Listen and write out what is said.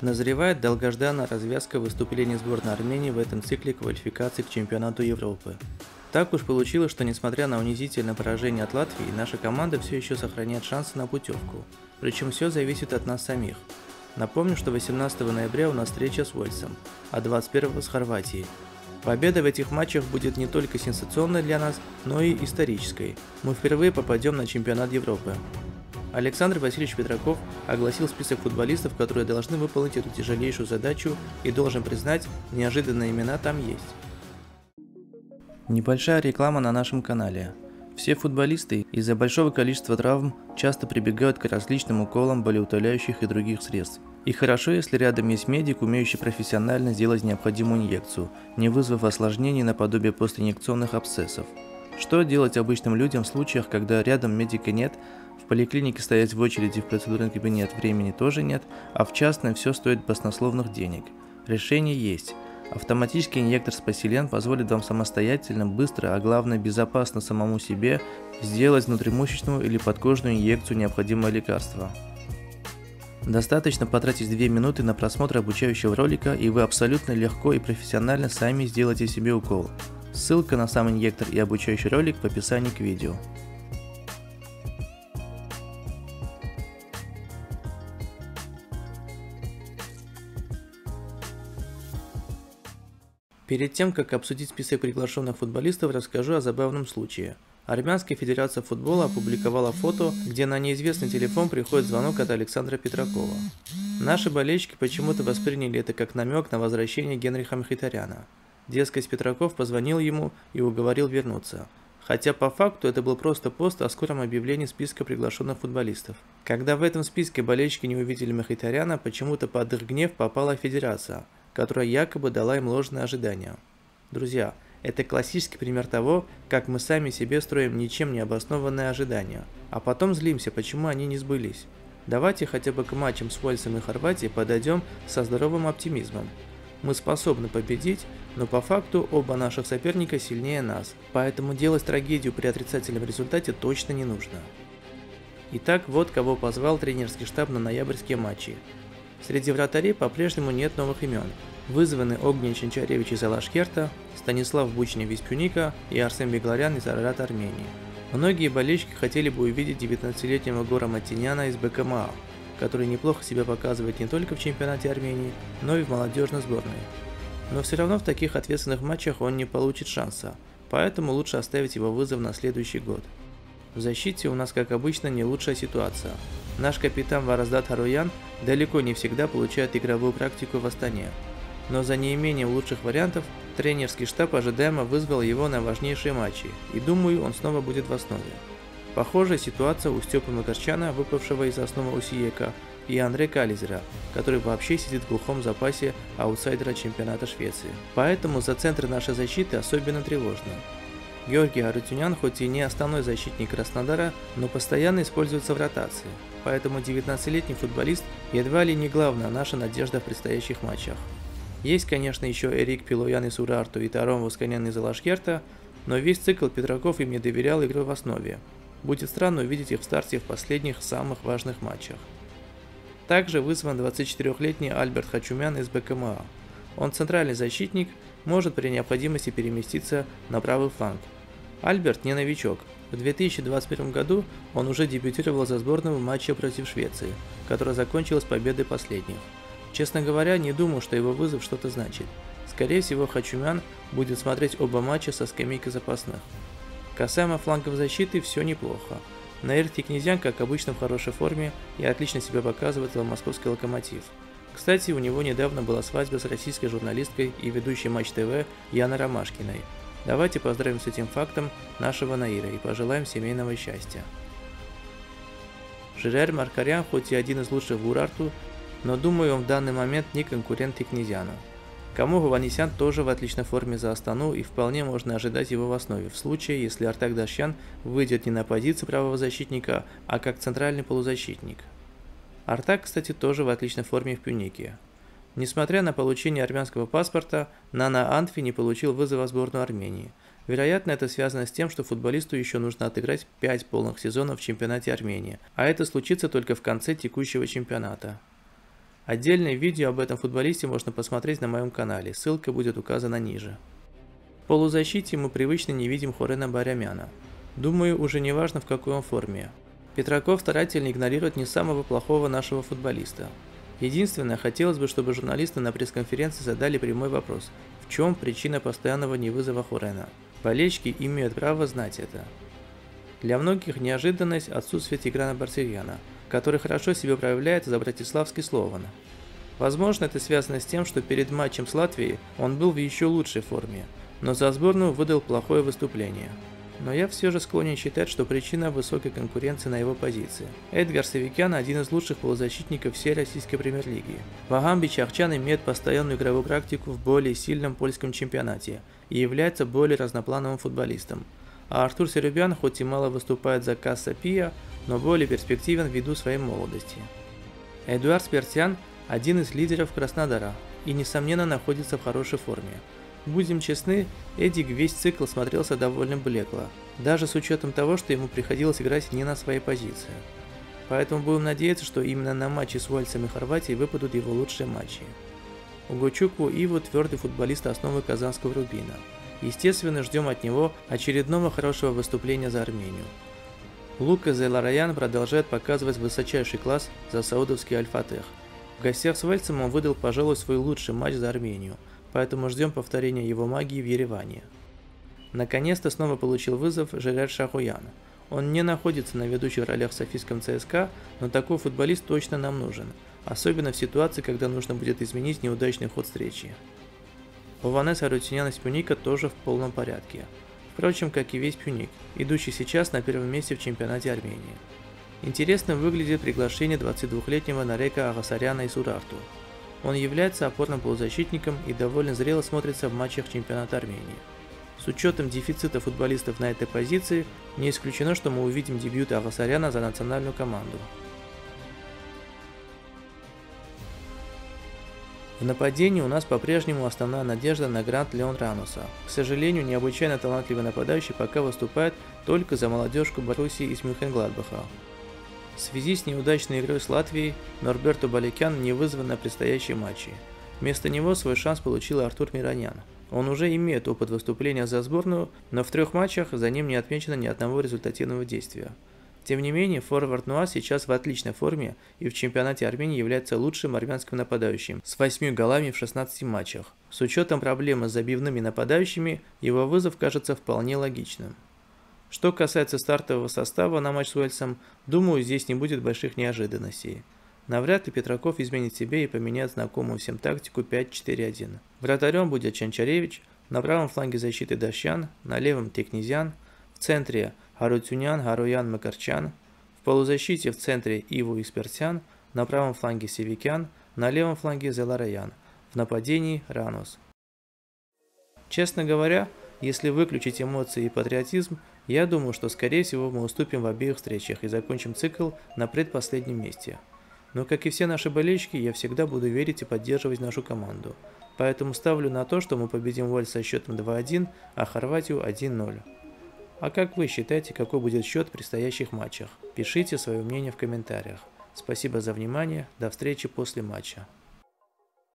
Назревает долгожданная развязка выступлений сборной Армении в этом цикле квалификации к чемпионату Европы. Так уж получилось, что несмотря на унизительное поражение от Латвии, наша команда все еще сохраняет шансы на путевку. Причем все зависит от нас самих. Напомню, что 18 ноября у нас встреча с Уэльсом, а 21 с Хорватией. Победа в этих матчах будет не только сенсационной для нас, но и исторической. Мы впервые попадем на чемпионат Европы. Александр Васильевич Петраков огласил список футболистов, которые должны выполнить эту тяжелейшую задачу, и должен признать, неожиданные имена там есть. Небольшая реклама на нашем канале. Все футболисты из-за большого количества травм часто прибегают к различным уколам болеутоляющих и других средств. И хорошо, если рядом есть медик, умеющий профессионально сделать необходимую инъекцию, не вызвав осложнений наподобие постинъекционных абсцессов. Что делать обычным людям в случаях, когда рядом медика нет, в поликлинике стоять в очереди в процедурный кабинет времени тоже нет, а в частной все стоит баснословных денег? Решение есть. Автоматический инъектор Спасилен позволит вам самостоятельно, быстро, а главное безопасно самому себе сделать внутримышечную или подкожную инъекцию необходимого лекарства. Достаточно потратить 2 минуты на просмотр обучающего ролика, и вы абсолютно легко и профессионально сами сделаете себе укол. Ссылка на сам инъектор и обучающий ролик в описании к видео. Перед тем, как обсудить список приглашенных футболистов, расскажу о забавном случае. Армянская федерация футбола опубликовала фото, где на неизвестный телефон приходит звонок от Александра Петракова. Наши болельщики почему-то восприняли это как намек на возвращение Генриха Мхитаряна. Дескать, Петраков позвонил ему и уговорил вернуться. Хотя по факту это был просто пост о скором объявлении списка приглашенных футболистов. Когда в этом списке болельщики не увидели Мхитаряна, почему-то под их гнев попала федерация, которая якобы дала им ложные ожидания. Друзья, это классический пример того, как мы сами себе строим ничем не обоснованные ожидания, а потом злимся, почему они не сбылись. Давайте хотя бы к матчам с Уэльсом и Хорватией подойдем со здоровым оптимизмом. Мы способны победить, но по факту оба наших соперника сильнее нас, поэтому делать трагедию при отрицательном результате точно не нужно. Итак, вот кого позвал тренерский штаб на ноябрьские матчи. Среди вратарей по-прежнему нет новых имен. Вызваны Огнен Чинчаревич из Алашкерта, Станислав Бучнев из Пюника и Арсен Бегларян из Арарата Армении. Многие болельщики хотели бы увидеть 19-летнего Гора Матиняна из БКМА, который неплохо себя показывает не только в чемпионате Армении, но и в молодежной сборной. Но все равно в таких ответственных матчах он не получит шанса, поэтому лучше оставить его вызов на следующий год. В защите у нас, как обычно, не лучшая ситуация. Наш капитан Вараздат Харуян далеко не всегда получает игровую практику в Астане. Но за неимением лучших вариантов, тренерский штаб ожидаемо вызвал его на важнейшие матчи, и думаю, он снова будет в основе. Похожая ситуация у Степы Макарчана, выпавшего из основы Осиека, и Андре Кализера, который вообще сидит в глухом запасе аутсайдера чемпионата Швеции. Поэтому за центр нашей защиты особенно тревожно. Георгий Арутюнян хоть и не основной защитник Краснодара, но постоянно используется в ротации, поэтому 19-летний футболист едва ли не главная наша надежда в предстоящих матчах. Есть, конечно, еще Эрик Пилоян из Урарту и Таром Восканян из Алашкерта, но весь цикл Петраков им не доверял игры в основе. Будет странно увидеть их в старте в последних самых важных матчах. Также вызван 24-летний Альберт Хачумян из БКМА. Он центральный защитник, может при необходимости переместиться на правый фланг. Альберт не новичок. В 2021 году он уже дебютировал за сборную в матче против Швеции, которая закончилась победой последних. Честно говоря, не думаю, что его вызов что-то значит. Скорее всего, Хачумян будет смотреть оба матча со скамейки запасных. Касаемо флангов защиты, все неплохо. Наир Тикнезян, как обычно, в хорошей форме и отлично себя показывает в московский Локомотив. Кстати, у него недавно была свадьба с российской журналисткой и ведущей Матч ТВ Яной Ромашкиной. Давайте поздравим с этим фактом нашего Наира и пожелаем семейного счастья. Жерар Маркарян хоть и один из лучших в Урарту, но думаю, он в данный момент не конкурент Тикнезяну. Каму Гованесян тоже в отличной форме за Астану, и вполне можно ожидать его в основе, в случае, если Артак Дашьян выйдет не на позицию правого защитника, а как центральный полузащитник. Артак, кстати, тоже в отличной форме в Пюнике. Несмотря на получение армянского паспорта, Нана Анфи не получил вызова в сборную Армении. Вероятно, это связано с тем, что футболисту еще нужно отыграть 5 полных сезонов в чемпионате Армении, а это случится только в конце текущего чемпионата. Отдельное видео об этом футболисте можно посмотреть на моем канале, ссылка будет указана ниже. В полузащите мы привычно не видим Хорена Барямяна. Думаю, уже не важно, в какой он форме. Петраков старательно игнорирует не самого плохого нашего футболиста. Единственное, хотелось бы, чтобы журналисты на пресс-конференции задали прямой вопрос: в чем причина постоянного невызова Хорена? Болельщики имеют право знать это. Для многих неожиданность отсутствие Тиграна Барсельяна, который хорошо себя проявляет за Братиславский Слован. Возможно, это связано с тем, что перед матчем с Латвией он был в еще лучшей форме, но за сборную выдал плохое выступление. Но я все же склонен считать, что причина в высокой конкуренции на его позиции. Эдгар Савикян – один из лучших полузащитников всей российской премьер-лиги. Вагам Бичахчян имеет постоянную игровую практику в более сильном польском чемпионате и является более разноплановым футболистом. А Артур Серубян хоть и мало выступает за Касса Пия, но более перспективен ввиду своей молодости. Эдуард Спиртян – один из лидеров Краснодара и, несомненно, находится в хорошей форме. Будем честны, Эдик весь цикл смотрелся довольно блекло, даже с учетом того, что ему приходилось играть не на своей позиции. Поэтому будем надеяться, что именно на матче с Уэльсом и Хорватией выпадут его лучшие матчи. Угочуку Иву – твердый футболист основы казанского Рубина. Естественно, ждем от него очередного хорошего выступления за Армению. Лука Зелараян продолжает показывать высочайший класс за саудовский Аль-Фатех. В гостях с Уэльсом он выдал, пожалуй, свой лучший матч за Армению, поэтому ждем повторения его магии в Ереване. Наконец-то снова получил вызов Жерар Шахуян. Он не находится на ведущих ролях в софийском ЦСКА, но такой футболист точно нам нужен, особенно в ситуации, когда нужно будет изменить неудачный ход встречи. Ованес Арутюнян из Пюника тоже в полном порядке. Впрочем, как и весь Пюник, идущий сейчас на первом месте в чемпионате Армении. Интересно выглядит приглашение 22-летнего Нарека Агасаряна из Урарту. Он является опорным полузащитником и довольно зрело смотрится в матчах чемпионата Армении. С учетом дефицита футболистов на этой позиции, не исключено, что мы увидим дебют Агасаряна за национальную команду. В нападении у нас по-прежнему основная надежда на Грант Леон Рануса. К сожалению, необычайно талантливый нападающий пока выступает только за молодежку Боруссии из Мюнхенгладбаха. В связи с неудачной игрой с Латвией, Норберту Баликян не вызван на предстоящие матчи. Вместо него свой шанс получил Артур Миронян. Он уже имеет опыт выступления за сборную, но в 3 матчах за ним не отмечено ни одного результативного действия. Тем не менее, форвард Нуа сейчас в отличной форме и в чемпионате Армении является лучшим армянским нападающим с 8 голами в 16 матчах. С учетом проблемы с забивными нападающими, его вызов кажется вполне логичным. Что касается стартового состава на матч с Уэльсом, думаю, здесь не будет больших неожиданностей. Навряд ли Петраков изменит себе и поменяет знакомую всем тактику 5-4-1. Вратарем будет Чанчаревич, на правом фланге защиты Дашян, на левом Текнезян, в центре Харутюнян, Харуян, Макарчан, в полузащите в центре Иву и Спиртян, на правом фланге Севикян, на левом фланге Зелараян, в нападении Ранус. Честно говоря, если выключить эмоции и патриотизм, я думаю, что скорее всего мы уступим в обеих встречах и закончим цикл на предпоследнем месте. Но как и все наши болельщики, я всегда буду верить и поддерживать нашу команду. Поэтому ставлю на то, что мы победим Уэльс со счетом 2-1, а Хорватию 1-0. А как вы считаете, какой будет счет в предстоящих матчах? Пишите свое мнение в комментариях. Спасибо за внимание, до встречи после матча.